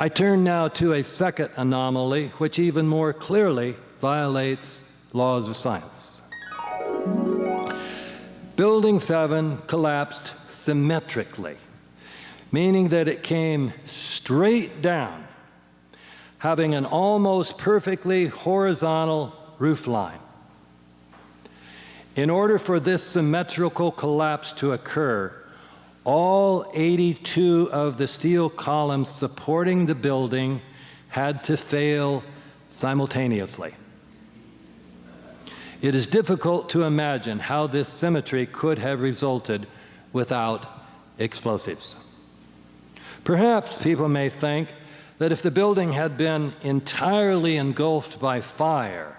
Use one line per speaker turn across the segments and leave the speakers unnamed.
I turn now to a second anomaly, which even more clearly violates laws of science. Building 7 collapsed symmetrically, meaning that it came straight down, having an almost perfectly horizontal roof line. In order for this symmetrical collapse to occur, all 82 of the steel columns supporting the building had to fail simultaneously. It is difficult to imagine how this symmetry could have resulted without explosives. Perhaps people may think that if the building had been entirely engulfed by fire,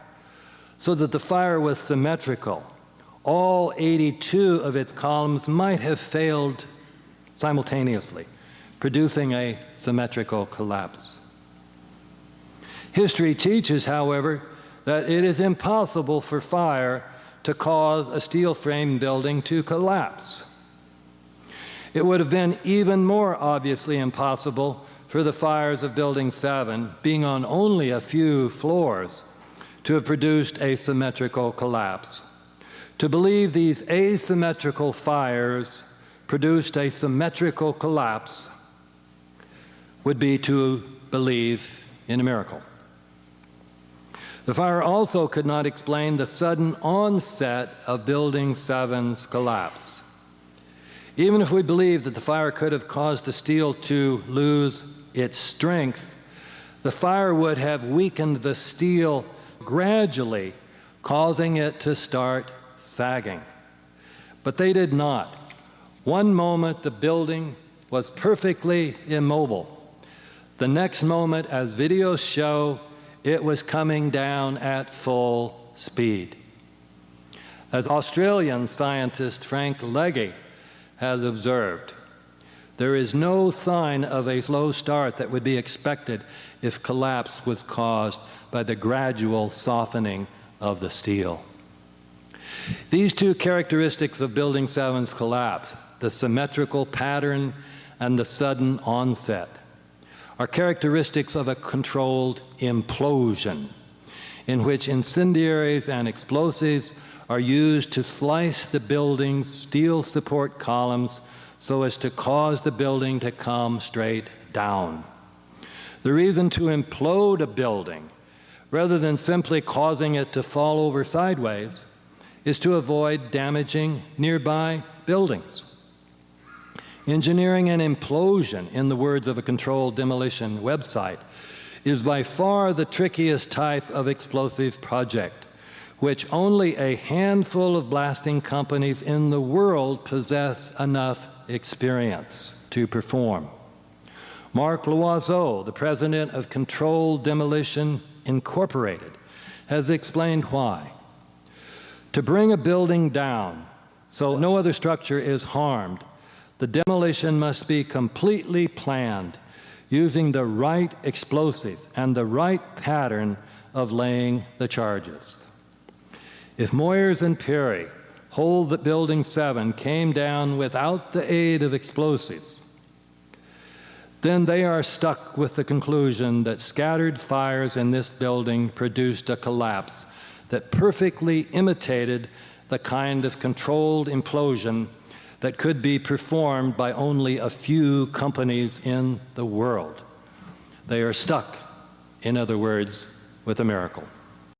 so that the fire was symmetrical, all 82 of its columns might have failed simultaneously, producing a symmetrical collapse. History teaches, however, that it is impossible for fire to cause a steel frame building to collapse. It would have been even more obviously impossible for the fires of Building 7, being on only a few floors, to have produced a symmetrical collapse. To believe these asymmetrical fires produced a symmetrical collapse would be to believe in a miracle. The fire also could not explain the sudden onset of Building 7's collapse. Even if we believe that the fire could have caused the steel to lose its strength, the fire would have weakened the steel gradually, causing it to start sagging. But they did not. One moment the building was perfectly immobile. The next moment, as videos show, it was coming down at full speed. As Australian scientist Frank Legge has observed, there is no sign of a slow start that would be expected if collapse was caused by the gradual softening of the steel. These two characteristics of Building 7's collapse, the symmetrical pattern and the sudden onset, are characteristics of a controlled implosion, in which incendiaries and explosives are used to slice the building's steel support columns so as to cause the building to come straight down. The reason to implode a building, rather than simply causing it to fall over sideways, is to avoid damaging nearby buildings. Engineering an implosion, in the words of a controlled demolition website, is by far the trickiest type of explosive project, which only a handful of blasting companies in the world possess enough experience to perform. Marc Loiseau, the president of Controlled Demolition Incorporated, has explained why. To bring a building down so no other structure is harmed, the demolition must be completely planned using the right explosive and the right pattern of laying the charges. If Moyers and Perry hold that Building 7 came down without the aid of explosives, then they are stuck with the conclusion that scattered fires in this building produced a collapse that perfectly imitated the kind of controlled implosion that could be performed by only a few companies in the world. They are stuck, in other words, with a miracle.